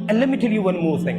And let me tell you one more thing.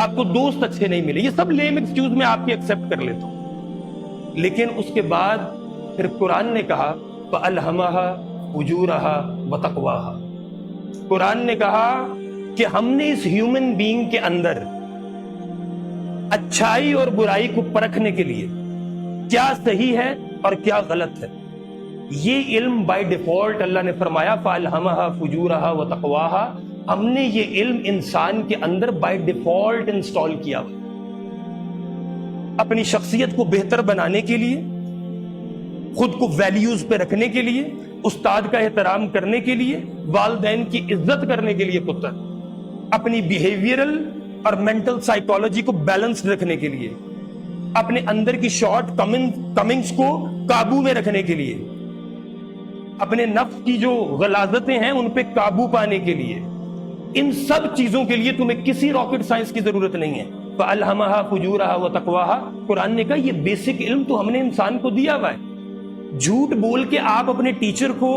آپ کو دوست اچھے نہیں ملے، یہ سب لیم ایکسکیوز میں آپ کی ایکسپٹ کر لیتا ہوں، لیکن اس کے بعد پھر قرآن نے کہا فَأَلْهَمَهَا فُجُورَهَا وَتَقْوَاهَا، قرآن نے کہا کہ ہم نے اس ہیومن بینگ کے اندر اچھائی اور برائی کو پرکھنے کے لیے کیا صحیح ہے اور کیا غلط ہے، یہ علم بائی ڈیفالٹ اللہ نے فرمایا فَأَلْهَمَهَا فُجُورَهَا وَتَقْوَاهَا، ہم نے یہ علم انسان کے اندر بائی ڈیفالٹ انسٹال کیا اپنی شخصیت کو بہتر بنانے کے لیے، خود کو ویلیوز پہ رکھنے کے لیے، استاد کا احترام کرنے کے لیے، والدین کی عزت کرنے کے لیے، پتر اپنی بیہیویئرل اور مینٹل سائیکالوجی کو بیلنس رکھنے کے لیے، اپنے اندر کی شارٹ کمنگز کو قابو میں رکھنے کے لیے، اپنے نفس کی جو غلاظتیں ہیں ان پہ قابو پانے کے لیے، ان سب چیزوں کے لیے تمہیں کسی راکٹ سائنس کی ضرورت نہیں ہے۔ فَأَلْهَمَهَا فُجُورَهَا وَتَقْوَاهَا، قرآن نے کہا یہ بیسک علم تو ہم نے انسان کو دیا ہوا ہے۔ جھوٹ بول کے آپ اپنے ٹیچر کو،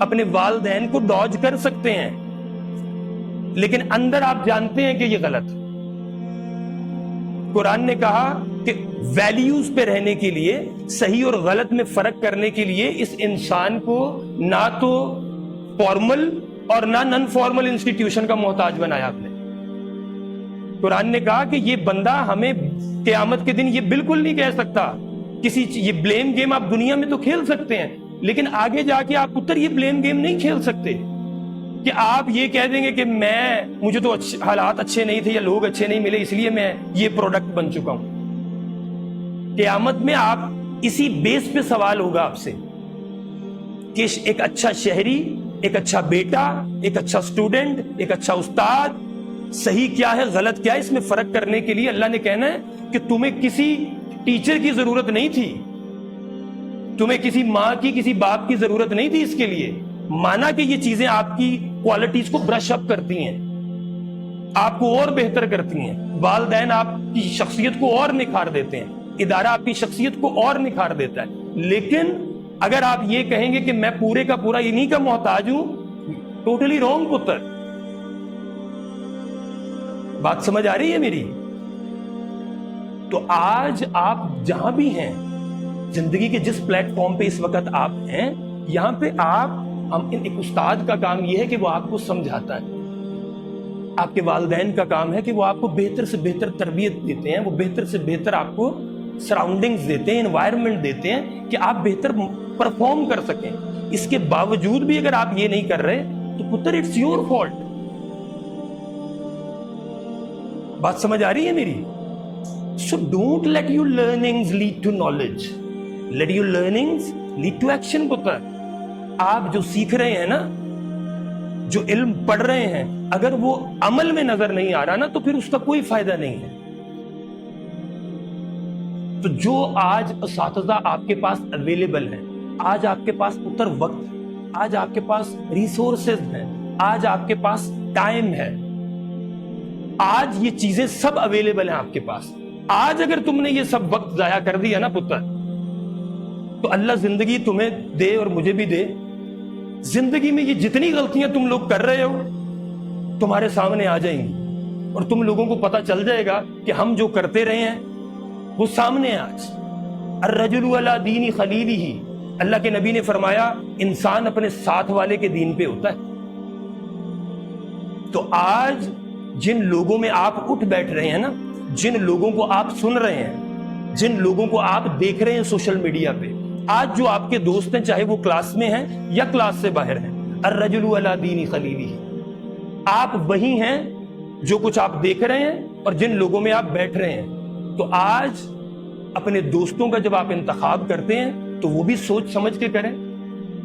اپنے والدین کو ڈاج کر سکتے ہیں، لیکن اندر آپ جانتے ہیں کہ یہ غلط۔ قرآن نے کہا کہ ویلیوز پہ رہنے کے لیے، صحیح اور غلط میں فرق کرنے کے لیے اس انسان کو نہ تو فارمل اور نہ نن فارمل انسٹیٹیوشن کا محتاج بنایا آپ نے۔ قرآن نے کہا کہ یہ بندہ ہمیں قیامت کے دن یہ بالکل نہیں کہہ سکتا، یہ بلیم گیم آپ دنیا میں تو کھیل سکتے ہیں، لیکن آگے جا کے آپ پتر یہ بلیم گیم نہیں کھیل سکتے کہ آپ یہ کہہ دیں گے کہ مجھے تو حالات اچھے نہیں تھے یا لوگ اچھے نہیں ملے اس لیے میں یہ پروڈکٹ بن چکا ہوں۔ قیامت میں آپ اسی بیس پہ سوال ہوگا آپ سے کہ ایک اچھا شہری، ایک اچھا بیٹا، ایک اچھا اسٹوڈنٹ، ایک اچھا استاد، صحیح کیا ہے غلط کیا ہے، اس میں فرق کرنے کے لیے اللہ نے کہنا ہے کہ تمہیں کسی ٹیچر کی ضرورت نہیں تھی، تمہیں کسی ماں کی، کسی باپ کی ضرورت نہیں تھی اس کے لیے، مانا کہ یہ چیزیں آپ کی کوالٹیز کو برش اپ کرتی ہیں، آپ کو اور بہتر کرتی ہیں، والدین آپ کی شخصیت کو اور نکھار دیتے ہیں، ادارہ آپ کی شخصیت کو اور نکھار دیتا ہے، لیکن اگر آپ یہ کہیں گے کہ میں پورے کا پورا انہی کا محتاج ہوں، ٹوٹلی رونگ پتر۔ بات سمجھ آ رہی ہے میری؟ تو آج آپ جہاں بھی ہیں، زندگی کے جس پلیٹ فارم پہ اس وقت آپ ہیں، یہاں پہ ایک استاد کا کام یہ ہے کہ وہ آپ کو سمجھاتا ہے، آپ کے والدین کا کام ہے کہ وہ آپ کو بہتر سے بہتر تربیت دیتے ہیں، وہ بہتر سے بہتر آپ کو سراؤنڈنگز دیتے ہیں، انوائرمنٹ دیتے ہیں کہ آپ بہتر پرفارم کر سکیں۔ اس کے باوجود بھی اگر آپ یہ نہیں کر رہے تو پتر اٹس یور فالٹ۔ بات سمجھ آ رہی ہے میری؟ So don't let your learnings lead to knowledge. Let your learnings lead to action پتر۔ آپ جو سیکھ رہے ہیں نا، جو علم پڑھ رہے ہیں، اگر وہ عمل میں نظر نہیں آ رہا نا تو پھر اس کا کوئی فائدہ نہیں ہے۔ تو جو آج اساتذہ آپ کے پاس اویلیبل ہیں، آج آپ کے پاس پتر وقت ہے، آج آپ کے پاس ریسورسز ہیں، آج آپ کے پاس ٹائم ہے، آج یہ چیزیں سب اویلیبل ہیں آپ کے پاس۔ آج اگر تم نے یہ سب وقت ضائع کر دیا نا پتر، تو اللہ زندگی تمہیں دے اور مجھے بھی دے، زندگی میں یہ جتنی غلطیاں تم لوگ کر رہے ہو تمہارے سامنے آ جائیں گی، اور تم لوگوں کو پتا چل جائے گا کہ ہم جو کرتے رہے ہیں وہ سامنے ہے۔ آج الرجل علی دین خلیلہ، اللہ کے نبی نے فرمایا انسان اپنے ساتھ والے کے دین پہ ہوتا ہے۔ تو آج جن لوگوں میں آپ اٹھ بیٹھ رہے ہیں نا، جن لوگوں کو آپ سن رہے ہیں، جن لوگوں کو آپ دیکھ رہے ہیں سوشل میڈیا پہ، آج جو آپ کے دوست ہیں، چاہے وہ کلاس میں ہیں یا کلاس سے باہر ہیں، الرجل علی دین خلیلہ، آپ وہی ہیں جو کچھ آپ دیکھ رہے ہیں اور جن لوگوں میں آپ بیٹھ رہے ہیں۔ تو آج اپنے دوستوں کا جب آپ انتخاب کرتے ہیں تو وہ بھی سوچ سمجھ کے کریں،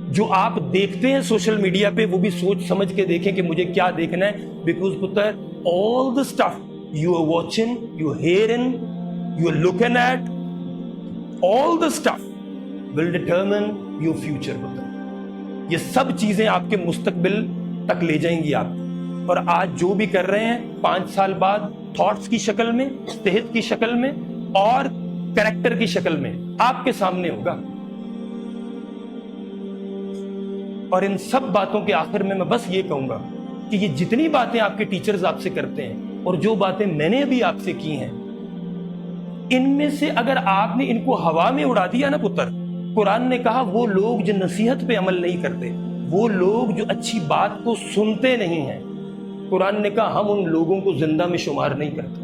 جو آپ دیکھتے ہیں سوشل میڈیا پہ وہ بھی سوچ سمجھ کے دیکھیں کہ مجھے کیا دیکھنا ہے، بیکاز پتر all the stuff you are watching, you are hearing, you are looking at, all the stuff will determine your future پتر۔ یہ سب چیزیں آپ کے مستقبل تک لے جائیں گی آپ، اور آج جو بھی کر رہے ہیں 5 سال بعد تھاٹس کی شکل میں، صحت کی شکل میں اور کریکٹر کی شکل میں آپ کے سامنے ہوگا۔ اور ان سب باتوں کے آخر میں بس یہ کہوں گا کہ یہ جتنی باتیں آپ کے ٹیچرز آپ سے کرتے ہیں، اور جو باتیں میں نے ابھی آپ سے کی ہیں، ان میں سے اگر آپ نے ان کو ہوا میں اڑا دیا نا پتر، قرآن نے کہا وہ لوگ جو نصیحت پہ عمل نہیں کرتے، وہ لوگ جو اچھی بات کو سنتے نہیں ہیں، قرآن نے کہا ہم ان لوگوں کو زندہ میں شمار نہیں کرتے۔